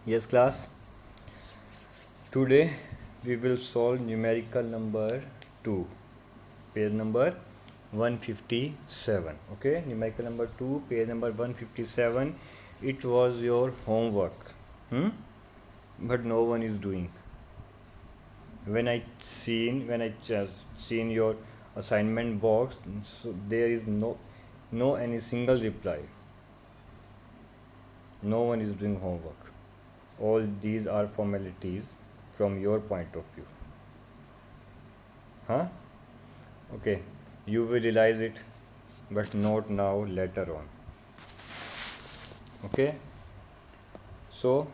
Yes, class. Today we will solve numerical number 2, page number 157. Okay, numerical number 2, page number 157. It was your homework. But no one is doing. When I just seen your assignment box, so there is no any single reply. No one is doing homework. All these are formalities from your point of view. Huh? Okay, you will realize it, but not now, later on. Okay, so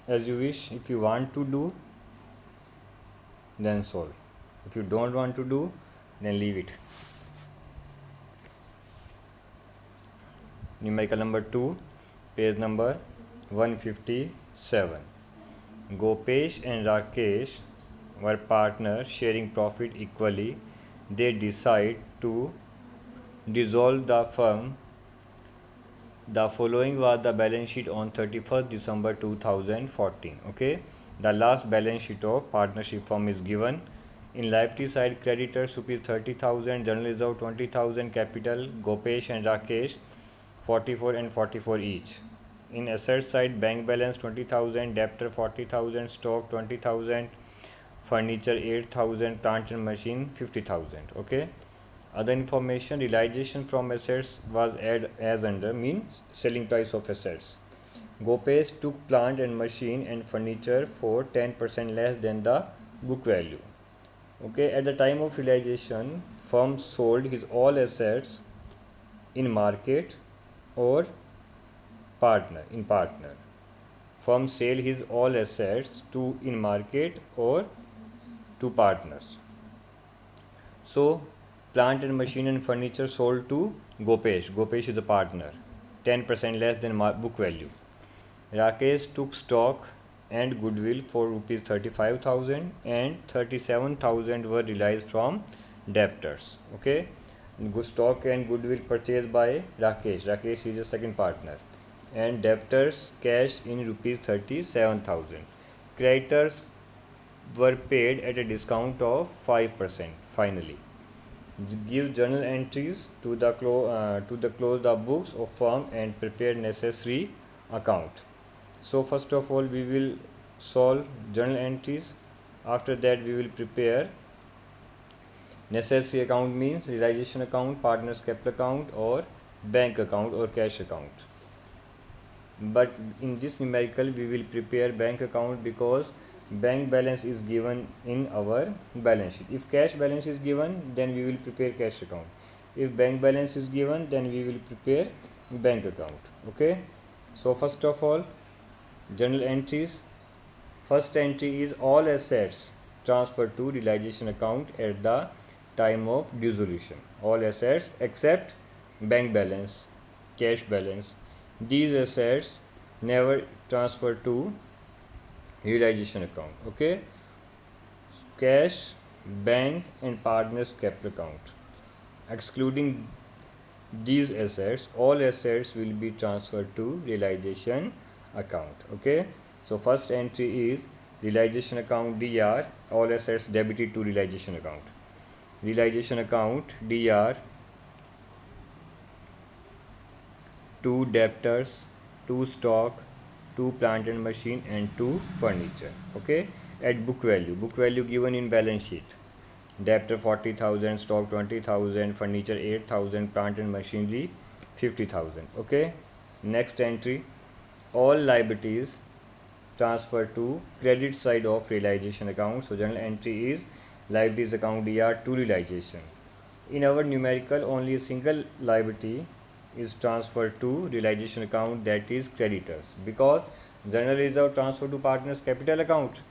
as you wish, if you want to do, then solve. If you don't want to do, then leave it. Numerical number 2, page number 157. Gopesh and Rakesh were partners sharing profit equally. They decide to dissolve the firm. The following was the balance sheet on 31st December 2014. Okay, the last balance sheet of partnership firm is given. In liability side, creditors rupees 30,000, general reserve 20,000, capital Gopesh and Rakesh 44 and 44 each. In asset side, bank balance 20,000, debtor 40,000, stock 20,000, furniture 8,000, plant and machine 50,000. Okay. Other information, realization from assets was added as under, means selling price of assets. Gopesh took plant and machine and furniture for 10% less than the book value. Okay, at the time of realization, firm sold his all assets in market or partner. Firm sell his all assets to in market or to partners. So plant and machine and furniture sold to Gopesh. Gopesh is a partner. 10% less than book value. Rakesh took stock and goodwill for rupees 35,000 and 37,000 were realized from debtors. Okay. Stock and goodwill purchased by Rakesh. Rakesh is a second partner. And debtors cash in rupees 37,000. Creditors were paid at a discount of 5% finally. Give journal entries to the close the books of firm and prepare necessary account. So first of all we will solve journal entries. After that we will prepare necessary account, means realization account, partners capital account, or bank account or cash account. But in this numerical we will prepare bank account because bank balance is given in our balance sheet. If cash balance is given, then we will prepare cash account. If bank balance is given, then we will prepare bank account. Okay, so first of all, journal entries. First entry is all assets transferred to realization account at the time of dissolution. All assets except bank balance, cash balance. These assets never transfer to realization account. Okay, cash, bank and partners capital account. Excluding these assets, all assets will be transferred to realization account. Okay, so first entry is realization account DR, all assets debited to realization account. Realization account DR, 2 debtors, 2 stock, 2 plant and machine and 2 furniture. Okay, at book value given in balance sheet. Debtor 40,000, stock 20,000, furniture 8,000, plant and machinery 50,000. Okay, next entry, all liabilities transferred to credit side of realization account. So journal entry is liabilities account DR to realization. In our numerical, only a single liability is transferred to realization account, that is creditors, because general reserve transfer to partners capital account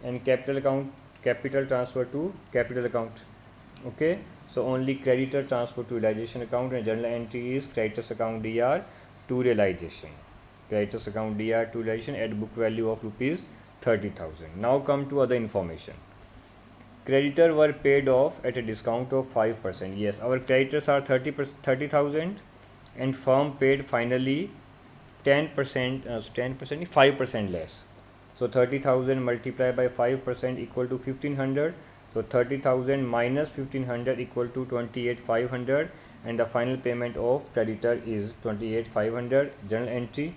and capital transfer to capital account. Okay, so only creditor transfer to realization account and journal entry is creditors account DR to realization. Creditors account DR to realization at book value of rupees 30,000. Now come to other information. Creditor were paid off at a discount of 5%. Yes, our creditors are 30,000 and firm paid finally 10%, 5% less. So 30,000 multiplied by 5% equal to 1500. So 30,000 minus 1500 equal to 28,500, and the final payment of creditor is 28,500. Journal entry,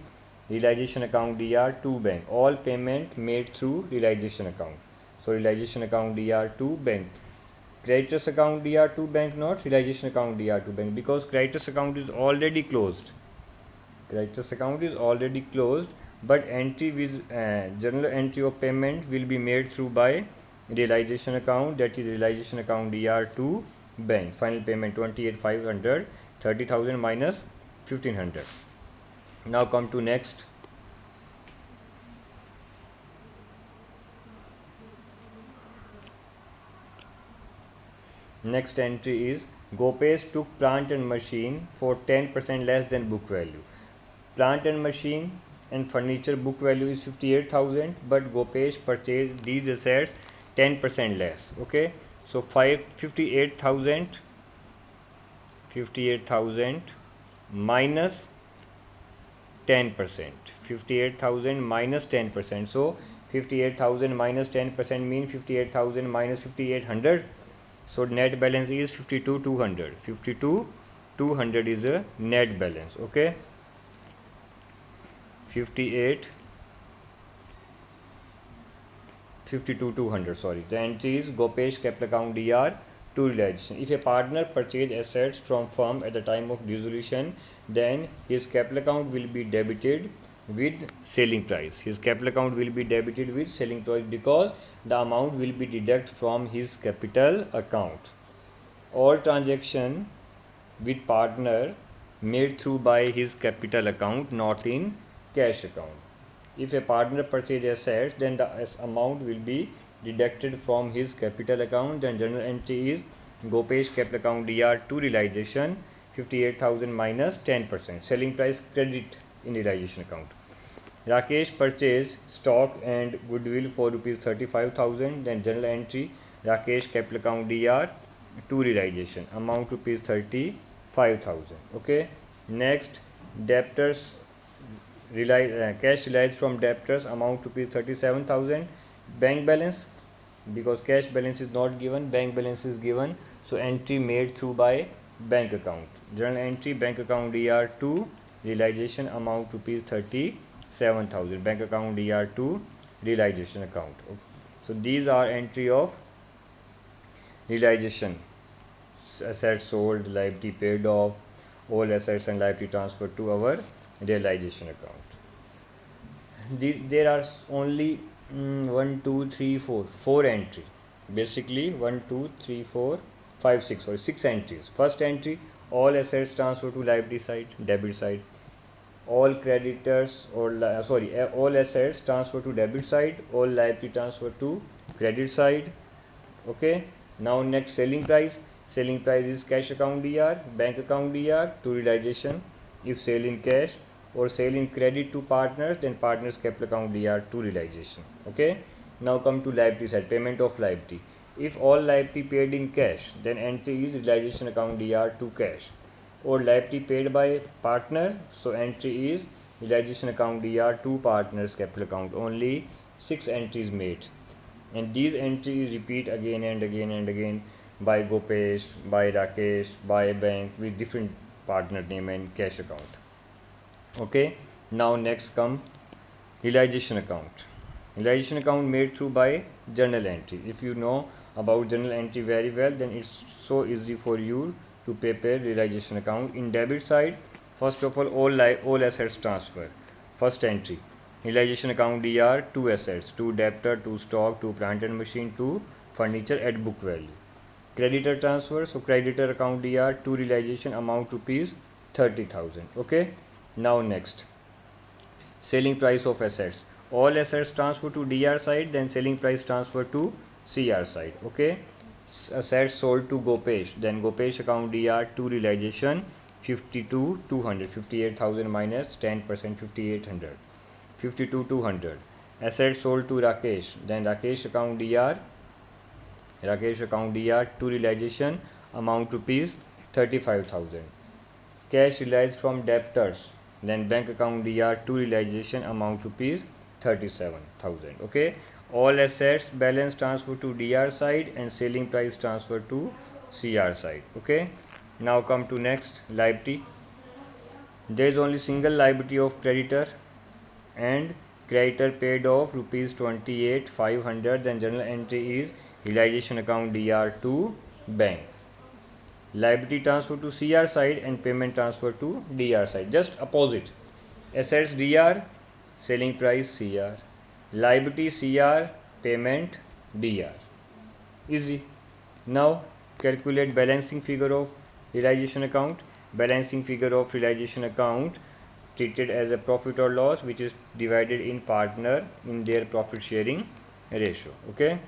realization account DR to bank. All payment made through realization account. So realization account DR to bank. Creditors account DR to bank, not realization account DR to bank, because creditors account is already closed. Creditors account is already closed, but entry with journal entry of payment will be made through by realization account, that is realization account DR to bank. Final payment 28,500, 30,000 minus 1500. Now come to next. Next entry is Gopesh took plant and machine for 10% less than book value. Plant and machine and furniture book value is 58,000, but Gopesh purchased these assets 10% less. Okay, so 58,000 minus 10%. 58,000 minus 10%. So 58,000 minus 10% means 58,000 minus 5,800. So net balance is 52,200. 52,200 is a net balance. Okay, 52,200. Sorry, the entry is Gopesh capital account DR to realization. If a partner purchase assets from firm at the time of dissolution, then his capital account will be debited with selling price. His capital account will be debited with selling price because the amount will be deducted from his capital account. All transaction with partner made through by his capital account, not in cash account. If a partner purchase assets, then the amount will be deducted from his capital account. Then general entry is Gopesh capital account DR to realization, 58,000 minus 10%. Selling price credit in realization account. Rakesh purchased stock and goodwill for rupees 35,000. Then general entry Rakesh capital account DR to realization, amount rupees 35,000. Okay. Next, debtors cash realized from debtors amount rupees 37,000. Bank balance, because cash balance is not given, bank balance is given, so entry made through by bank account. Journal entry bank account DR to realization, amount rupees 37,000. Bank account DR to realization account. Okay. So these are entry of realization: assets sold, liability paid off, all assets and liability transferred to our realization account. There are only 1 2 3 4 4 entry, basically 1 2 3 4 5 6 sorry 6 entries. First entry, all assets transfer to liability side, debit side. All creditors or all assets transfer to debit side, all liability transfer to credit side. Okay, now next, selling price. Selling price is cash account DR, bank account DR to realization. If sale in cash or sale in credit to partners, then partners capital account DR to realization. Okay, now come to liability side, payment of liability. If all liability paid in cash, then entry is realization account DR to cash. Or liability paid by partner, so entry is realization account DR to partners capital account. Only 6 entries made, and these entries repeat again and again and again by Gopesh, by Rakesh, by bank with different partner name and cash account. Okay, now next come realization account. Realization account made through by journal entry. If you know about journal entry very well, then it's so easy for you to prepare realization account. In debit side, first of all assets transfer. First entry, realization account DR, two assets, two debtor, two stock, two plant and machine, two furniture at book value. Creditor transfer, so creditor account DR, to realization, amount rupees 30,000. Okay, now next, selling price of assets. All assets transfer to DR side, then selling price transfer to CR side. Okay, assets sold to Gopesh, then Gopesh account DR to realization, 52,200. 58,000 minus 10%, 5,800. 52,200. Assets sold to Rakesh, then Rakesh account DR to realization, amount rupees 35,000. Cash realized from debtors, then bank account DR to realization, amount rupees 37,000. Okay, all assets balance transfer to DR side and selling price transfer to CR side. Okay, now come to next liability. There is only single liability of creditor, and creditor paid off rupees 28,500. Then journal entry is realization account DR to bank. Liability transfer to CR side and payment transfer to DR side. Just opposite. Assets DR, selling price CR. Liability CR, payment DR. Easy. Now calculate balancing figure of realization account. Balancing figure of realization account treated as a profit or loss, which is divided in partner in their profit sharing ratio. Okay,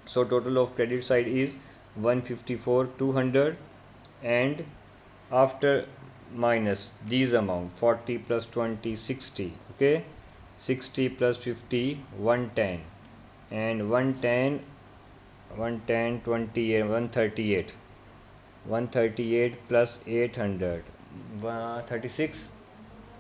so total of credit side is 154,200, and after minus these amount 40 plus 20 60. Okay, 60 plus 50 110, and 110 110 20 and 138. 138 plus 800 136.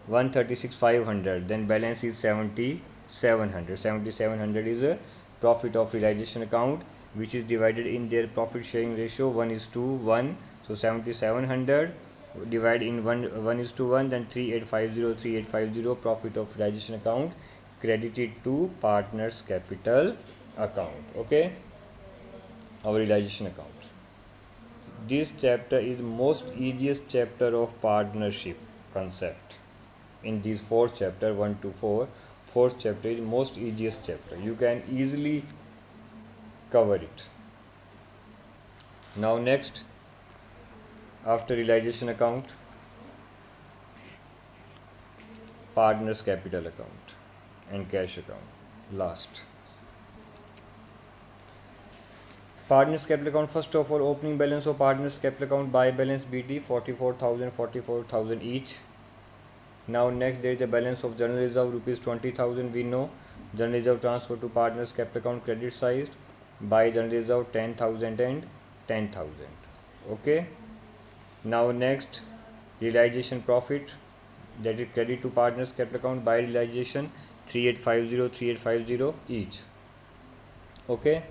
136 500. Then balance is 7700. 7700 is a profit of realization account, which is divided in their profit sharing ratio 1:1. So 7700 divide in 1:1, then 3850 profit of realization account credited to partners capital account. Okay, our realization account. This chapter is most easiest chapter of partnership concept. In these four chapter 1 to 4, fourth chapter is most easiest chapter. You can easily cover it. Now next, after realization account, partners capital account and cash account last. Partners capital account, first of all, opening balance of partners capital account by balance BT 44,000 each. Now next, there is a balance of general reserve rupees 20,000. We know general reserve transfer to partners capital account credit sized by general reserve 10,000 and 10,000. Okay, now next, realization profit, that is credit to partners capital account by realization 3850 each. Okay,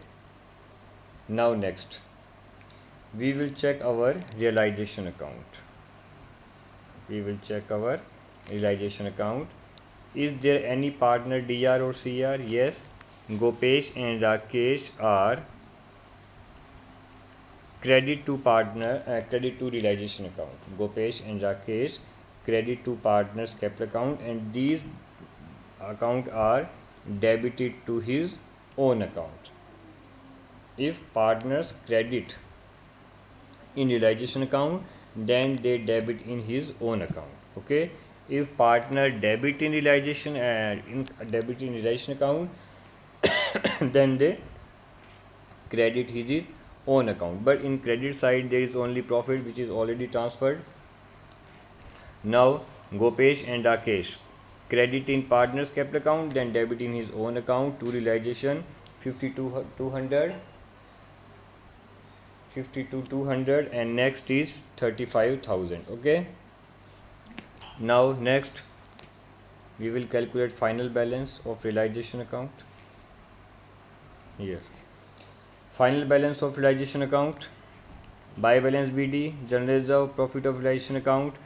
now next, we will check our realization account. We will check our realization account. Is there any partner DR or CR? Yes, Gopesh and Rakesh are credit to partner, credit to realization account. Gopesh and Rakesh credit to partners capital account, and these account are debited to his own account. If partners credit in realization account, then they debit in his own account. Okay, if partner debit in realization debit in realization account, then they credit his own account. But in credit side, there is only profit which is already transferred. Now Gopesh and Rakesh credit in partners capital account, then debit in his own account to realization 52,200, and next is 35,000. Okay, now next, we will calculate final balance of realization account. Here, final balance of realization account by balance BD, general reserve, profit of realization account.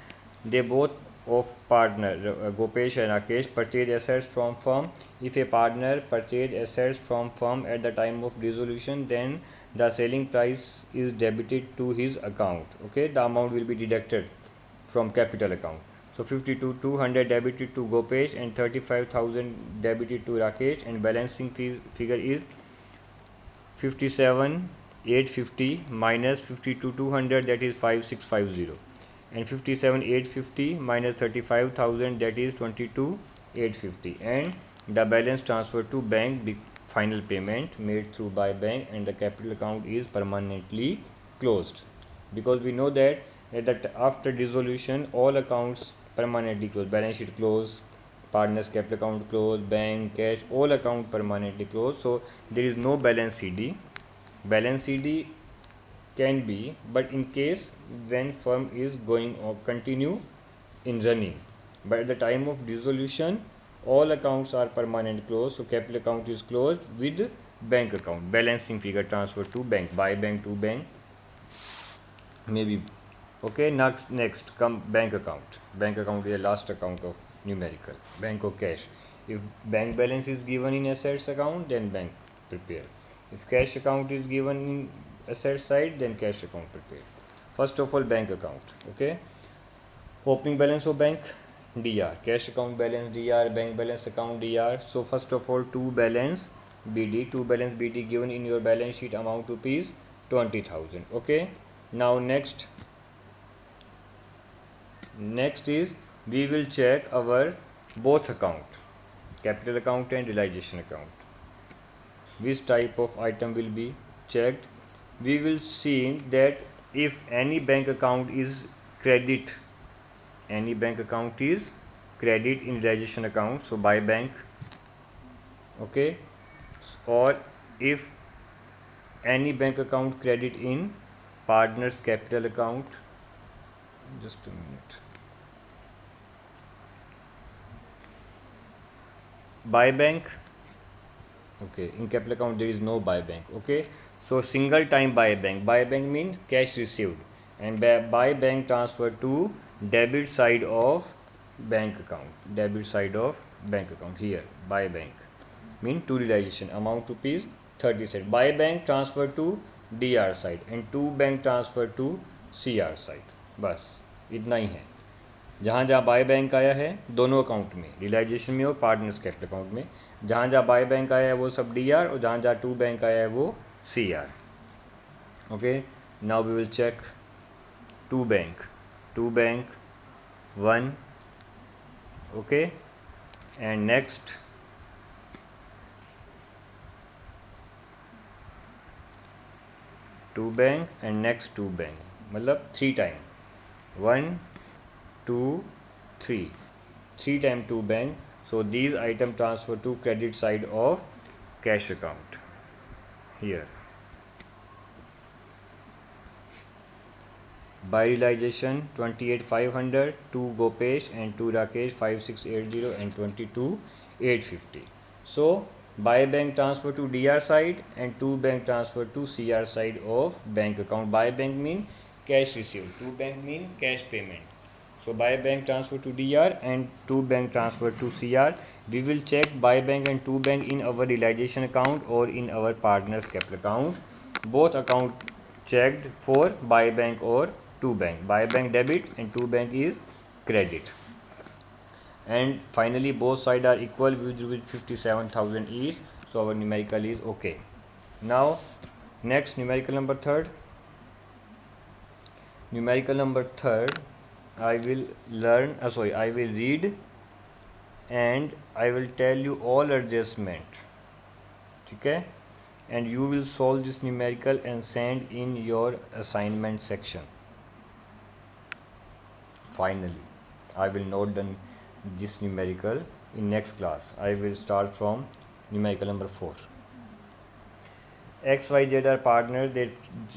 They both of partner Gopesh and Rakesh purchase assets from firm. If a partner purchase assets from firm at the time of dissolution, then the selling price is debited to his account. Okay, the amount will be deducted from capital account. So 52,200 debited to Gopesh and 35,000 debited to Rakesh, and balancing figure is 57,850 minus 52,200, that is 5650, and 57,850 minus 35,000, that is 22,850, and the balance transferred to bank, final payment made through by bank, and the capital account is permanently closed, because we know that after dissolution all accounts permanently closed. Balance sheet closed, partners capital account closed, bank, cash, all account permanently closed. So there is no balance CD. Balance CD can be, but in case when firm is going or continue in running, but at the time of dissolution All accounts are permanent closed, so capital account is closed with bank account. Balancing figure transfer to bank, by bank to bank, maybe. Okay, next come bank account. Bank account is the last account of numerical. Bank or cash. If bank balance is given in assets account, then bank prepare. If cash account is given in asset side, then cash account prepare. First of all, bank account. Okay, opening balance of bank, DR, cash account balance DR, bank balance account DR. So first of all, to balance BD given in your balance sheet amount rupees 20,000. Okay, now next is we will check our both account, capital account and realization account. Which type of item will be checked? We will see that if any bank account is credit, any bank account is credit in realization account, so by bank. Okay, or if any bank account credit in partners capital account, just a minute, by bank. Okay, in capital account there is no by bank. Okay, so single time by bank means cash received, and by bank transfer to debit side of bank account, debit side of bank account. Here by bank mean to realization amount rupees 30 cent, by bank transfer to DR side and to bank transfer to CR side. बस इतना ही है. जहाँ जहाँ by bank आया है दोनों account में, realisation में और पार्टनर्स कैपिटल अकाउंट में, जहाँ जहाँ बाय बैंक आया है वो सब DR, और जहाँ जहाँ टू बैंक आया है वो CR. Okay, now we will check to bank 1. Okay, and next to bank and next to bank, मतलब 3 time, 1 2 3 time to bank. So these item transfer to credit side of cash account here. By realization 28,500, to Gopesh and to Rakesh 5680 and 22,850. So by bank transfer to DR side and to bank transfer to CR side of bank account. By bank mean cash received, to bank mean cash payment. So by bank transfer to DR and to bank transfer to CR. We will check by bank and to bank in our realization account or in our partners capital account. Both account checked for by bank or to bank. By bank debit and to bank is credit. And finally both sides are equal with 57,000 each. So our numerical is okay. Now next numerical number third. Numerical number third, I will I will read and I will tell you all adjustment. Okay, and you will solve this numerical and send in your assignment section. Finally, I will note down this numerical in next class. I will start from numerical number 4. XYZ are partners. They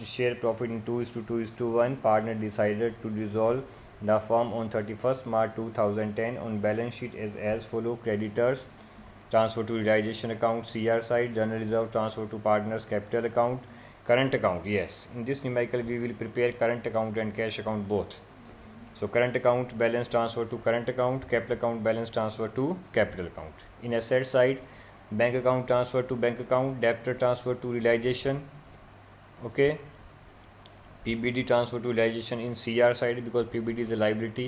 share profit in 2:2:1. Partner decided to dissolve the firm on 31st March 2010. On balance sheet as follow: creditors transfer to realization account CR side, general reserve transfer to partners capital account, current account. Yes, in this numerical we will prepare current account and cash account both. So current account balance transfer to current account, capital account balance transfer to capital account. In asset side, bank account transfer to bank account, debtor transfer to realization. Okay, PBD transfer to realization in CR side because PBD is a liability.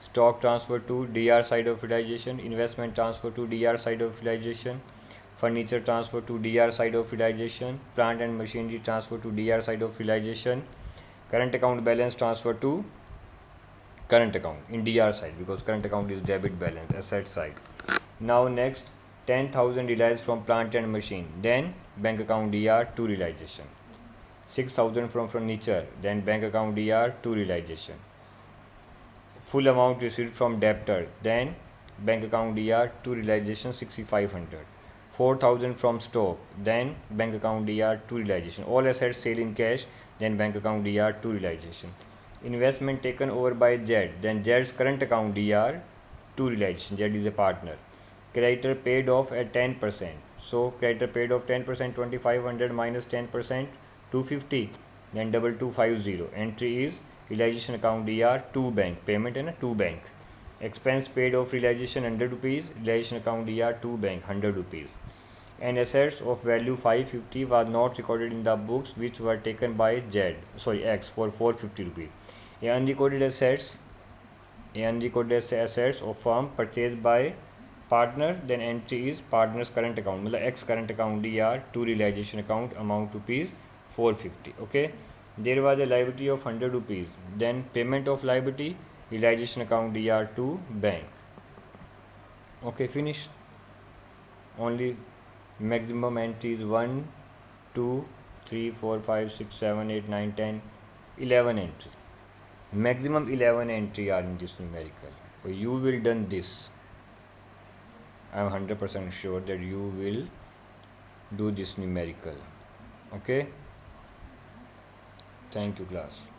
Stock transfer to DR side of realization, investment transfer to DR side of realization, furniture transfer to DR side of realization, plant and machinery transfer to DR side of realization, current account balance transfer to current account in DR side because current account is debit balance, asset side. Now next 10,000 realized from plant and machine, then bank account DR to realization. 6,000 from furniture, then bank account DR to realization. Full amount received from debtor, then bank account DR to realization 6,500. 4,000 from stock, then bank account DR to realization. All assets sale in cash, then bank account DR to realization. Investment taken over by Z, then Z's current account DR to realization. Z is a partner. creditor paid off at 10%. So creditor paid off 10%, 2500 minus 10%, 250, then 2250. Entry is realization account DR 2 bank, payment in a 2 bank. Expense paid off realization 100 rupees, realization account DR 2 bank 100 rupees. And assets of value 550 was not recorded in the books which were taken by X for 450 rupees. Unrecorded assets of firm purchased by partner, then entry is partner's current account, मतलब X current account DR to realization account amount rupees 450. Okay, there was a liability of 100 rupees, then payment of liability, realization account DR to bank. Okay, finish. Only maximum entries 1 2 3 4 5 6 7 8 9 10 11 entry. Maximum 11 entry are in this numerical. So you will done this. I am 100% sure that you will do this numerical. Okay, thank you class.